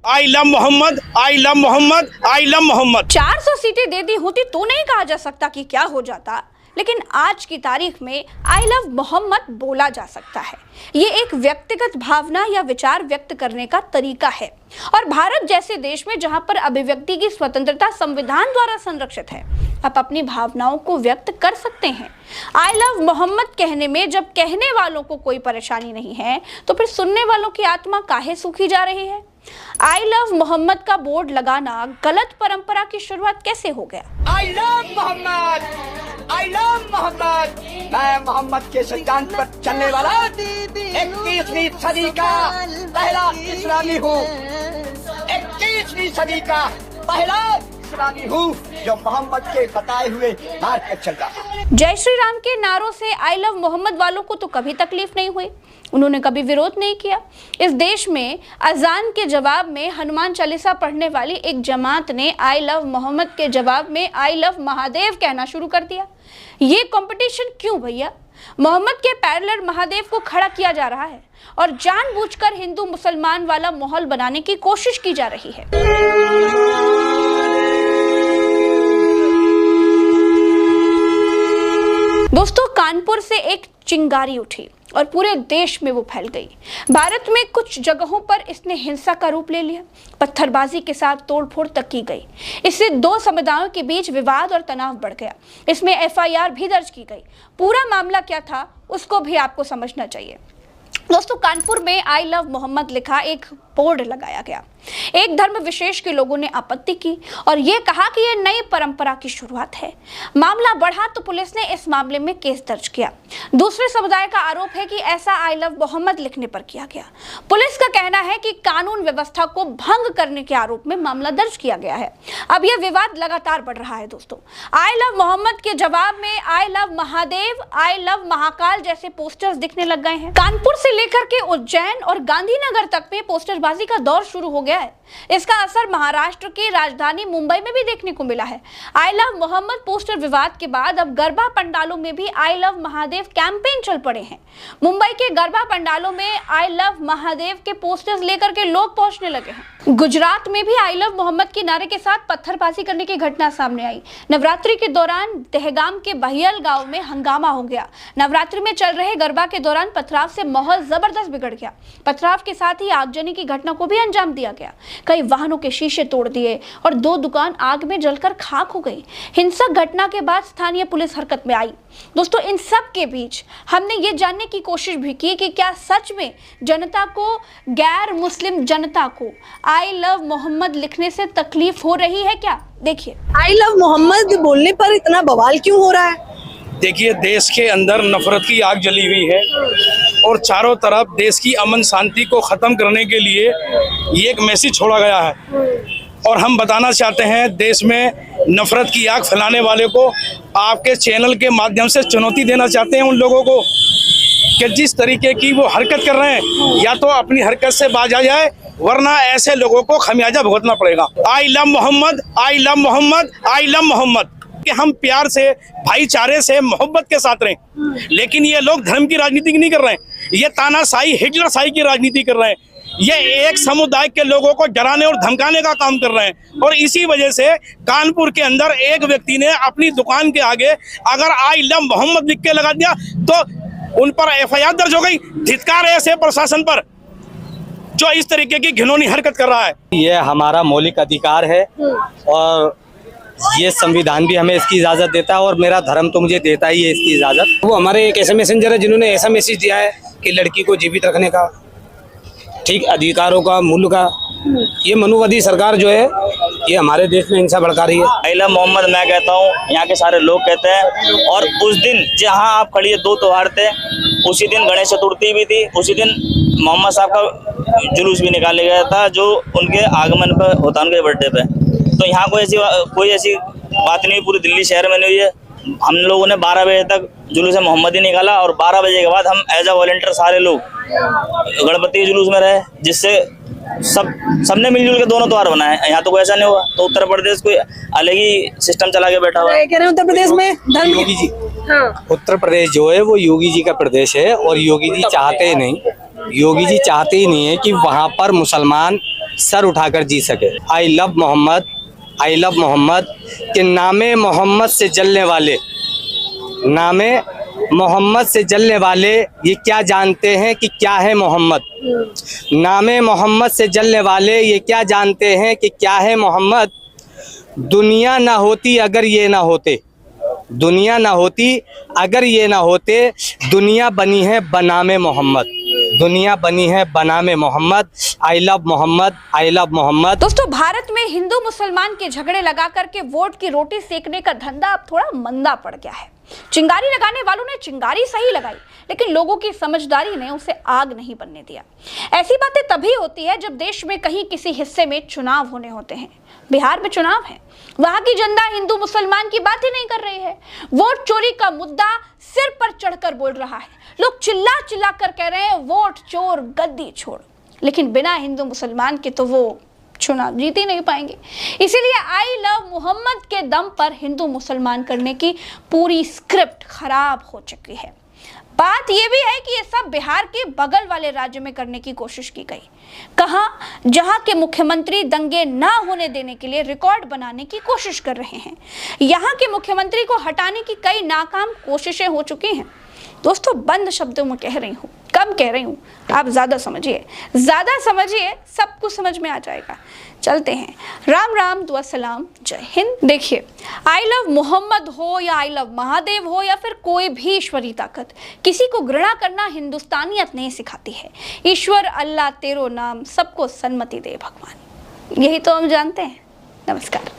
I love Mohammad, I love Mohammad, I love Mohammad. 400 सीटें दे दी होती तो नहीं कहा जा सकता कि क्या हो जाता, लेकिन आज की तारीख में आई लव मोहम्मद बोला जा सकता है। ये एक व्यक्तिगत भावना या विचार व्यक्त करने का तरीका है और भारत जैसे देश में जहां पर अभिव्यक्ति की स्वतंत्रता संविधान द्वारा संरक्षित है, आप अपनी भावनाओं को व्यक्त कर सकते हैं। आई लव मोहम्मद कहने में जब कहने वालों को कोई परेशानी नहीं है तो फिर सुनने वालों की आत्मा काहे सूखी जा रही है। आई लव मोहम्मद का बोर्ड लगाना गलत परंपरा की शुरुआत कैसे हो गया? I love Mohammad, I love Mohammad, मैं मोहम्मद के सिद्धांत पर चलने वाला 21वीं सदी का पहला इस्लामी हूँ। 21वीं सदी का पहला इस्लामी हूँ जो मोहम्मद के बताए हुए मार्ग पर चल रहा है। जय श्री राम के नारों से आई लव मोहम्मद वालों को तो कभी तकलीफ नहीं हुई, उन्होंने कभी विरोध नहीं किया। इस देश में अजान के जवाब में हनुमान चालीसा पढ़ने वाली एक जमात ने आई लव मोहम्मद के जवाब में आई लव महादेव कहना शुरू कर दिया। ये कंपटीशन क्यों भैया? मोहम्मद के पैरेलल महादेव को खड़ा किया जा रहा है और जानबूझकर हिंदू मुसलमान वाला माहौल बनाने की कोशिश की जा रही है। दोस्तों, कानपुर से एक चिंगारी उठी और पूरे देश में वो फैल गई। भारत में कुछ जगहों पर इसने हिंसा का रूप ले लिया, पत्थरबाजी के साथ तोड़फोड़ तक की गई। इससे दो समुदायों के बीच विवाद और तनाव बढ़ गया। इसमें एफआईआर भी दर्ज की गई। पूरा मामला क्या था उसको भी आपको समझना चाहिए। दोस्तों, कानपुर में आई लव मोहम्मद लिखा एक बोर्ड लगाया गया। एक धर्म विशेष के लोगों ने आपत्ति की और ये कहा कि यह नई परंपरा की शुरुआत है। मामला बढ़ा तो पुलिस ने इस मामले में केस दर्ज किया। दूसरे समुदाय का आरोप है कि ऐसा आई लव मोहम्मद लिखने पर किया गया। पुलिस का कहना है कि कानून व्यवस्था को भंग करने के आरोप में मामला दर्ज किया गया है। अब यह विवाद लगातार बढ़ रहा है। दोस्तों, आई लव मोहम्मद के जवाब में I love Mahadev, I love Mahakal जैसे पोस्टर्स दिखने लग गए हैं। कानपुर से लेकर के उज्जैन और गांधीनगर तक में पोस्टरबाजी का दौर शुरू हो गया है। इसका असर महाराष्ट्र की राजधानी मुंबई में भी देखने को मिला है। आई लव मोहम्मद पोस्टर विवाद के बाद अब गरबा पंडालों में भी आई लव महादेव कैंपेन चल पड़े हैं। मुंबई के गरबा पंडालों में आई लव महादेव के पोस्टर्स लेकर के लोग पहुंचने लगे हैं। गुजरात में भी आई लव मोहम्मद के नारे के साथ पत्थरबाजी करने की घटना सामने आई। नवरात्रि के दौरान दहगाम के बहियल गांव में हंगामा हो गया। नवरात्रि में चल रहे गरबा के दौरान पथराव से माहौल जबरदस्त बिगड़ गया। पथराव के साथ ही आगजनी की घटना को भी अंजाम दिया गया। कई वाहनों के शीशे तोड़ दिए और 2 दुकान आग में जलकर खाक हो गई। हिंसक घटना के बाद स्थानीय पुलिस हरकत में आई। दोस्तों, इन सब के बीच हमने ये जानने की कोशिश भी की कि क्या सच में जनता को, गैर मुस्लिम जनता को आई लव मोहम्मद लिखने से तकलीफ हो रही है क्या? देखिए, आई लव मोहम्मद बोलने पर इतना बवाल क्यों हो रहा है? देखिए, देश के अंदर नफरत की आग जली हुई है और चारों तरफ देश की अमन शांति को खत्म करने के लिए ये एक मैसेज छोड़ा गया है और हम बताना चाहते हैं देश में नफरत की आग फैलाने वाले को आपके चैनल के माध्यम से चुनौती देना चाहते हैं उन लोगों को कि जिस तरीके की वो हरकत कर रहे हैं या तो अपनी हरकत से बाज आ जाए, वरना ऐसे लोगों को खमियाजा भुगतना पड़ेगा। I love Mohammad, I love Mohammad, I love Mohammad कि हम प्यार से, भाईचारे से, मोहब्बत के साथ रहें, लेकिन ये लोग धर्म की राजनीति नहीं कर रहे हैं। ये तानाशाही, हिटलरशाही की राजनीति कर रहे हैं। ये एक समुदाय के लोगों को डराने और धमकाने का काम कर रहे हैं और इसी वजह से कानपुर के अंदर एक व्यक्ति ने अपनी दुकान के आगे अगर आई लव मोहम्मद लिख के लगा दिया तो उन पर एफआईआर दर्ज हो गई। धिक्कार है ऐसे प्रशासन पर जो इस तरीके की घिनौनी हरकत कर रहा है। ये हमारा मौलिक अधिकार है और ये संविधान भी हमें इसकी इजाजत देता है और मेरा धर्म तो मुझे देता ही है इसकी इजाजत। वो हमारे एक ऐसे मैसेंजर है जिन्होंने ऐसा मैसेज दिया है कि लड़की को जीवित रखने का, ठीक अधिकारों का, मूल्य का। ये मनुवादी सरकार जो है ये हमारे देश में हिंसा भड़का रही है। आई लव मोहम्मद मैं कहता हूँ, यहाँ के सारे लोग कहते हैं। और उस दिन जहाँ आप खड़ी है 2 त्योहार थे, उसी दिन गणेश चतुर्थी भी थी, उसी दिन मोहम्मद साहब का जुलूस भी निकाला गया था जो उनके आगमन पर होता, उनके बर्थडे पे। तो यहाँ कोई ऐसी बात नहीं, पूरी दिल्ली शहर में नहीं हुई है। हम लोगों ने 12 बजे तक जुलूस मोहम्मद ही निकाला और 12 बजे के बाद हम एज अ वॉलंटियर सारे लोग गणपति के जुलूस में रहे, जिससे सबने मिलजुल के दोनों त्योहार बनाए। यहाँ तो कोई ऐसा नहीं हुआ। तो उत्तर प्रदेश कोई अलग ही सिस्टम चला के बैठा हुआ है। कह रहे हैं उत्तर प्रदेश में धर्म योगी जी, उत्तर प्रदेश जो है वो योगी जी का प्रदेश है और योगी जी चाहते ही नहीं है कि वहाँ पर मुसलमान सर उठाकर जी सके। I love Mohammad, I love Mohammad के नामे मोहम्मद से जलने वाले, नामे मोहम्मद से जलने वाले ये क्या जानते हैं कि क्या है मोहम्मद। नामे मोहम्मद से जलने वाले ये क्या जानते हैं कि क्या है मोहम्मद। दुनिया ना होती अगर ये ना होते, दुनिया ना होती अगर ये ना होते, दुनिया बनी है बनामे मोहम्मद, दुनिया बनी है बनामे Mohammad. I love Mohammad, I love Mohammad. दोस्तों, भारत में हिंदू मुसलमान के झगड़े लगा करके वोट की रोटी सेकने का धंधा अब थोड़ा मंदा पड़ गया है। चिंगारी लगाने वालों ने चिंगारी सही लगाई, लेकिन लोगों की समझदारी ने उसे आग नहीं बनने दिया। ऐसी बातें तभी होती है जब देश में कहीं किसी हिस्से में चुनाव होने होते हैं। बिहार में चुनाव है, वहां की जनता हिंदू मुसलमान की बात ही नहीं कर रही है। वोट चोरी का मुद्दा सिर पर चढ़कर बोल रहा है। लोग चिल्ला चिल्ला कर कह रहे हैं वोट चोर गद्दी छोड़, लेकिन बिना हिंदू मुसलमान के तो वो चुनाव जीत ही नहीं पाएंगे। इसीलिए आई लव मोहम्मद के दम पर हिंदू मुसलमान करने की पूरी स्क्रिप्ट खराब हो चुकी है। बात यह भी है कि ये सब बिहार के बगल वाले राज्य में करने की कोशिश की गई। कहां? जहां के मुख्यमंत्री दंगे ना होने देने के लिए रिकॉर्ड बनाने की कोशिश कर रहे हैं। यहां के मुख्यमंत्री को हटाने की कई नाकाम कोशिशें हो चुकी हैं। दोस्तों, बंद शब्दों में कह रही हूँ, कम कह रही हूँ, आप ज़्यादा समझिए, सब कुछ समझ में आ जाएगा। चलते हैं। राम राम, दुआ सलाम, जय हिंद। देखिए, आई लव मोहम्मद हो या आई लव महादेव हो या फिर कोई भी ईश्वरी ताकत, किसी को घृणा करना हिंदुस्तानियत नहीं सिखाती है। ईश्वर अल्लाह तेरो नाम, सबको सन्मति दे भगवान, यही तो हम जानते हैं। नमस्कार।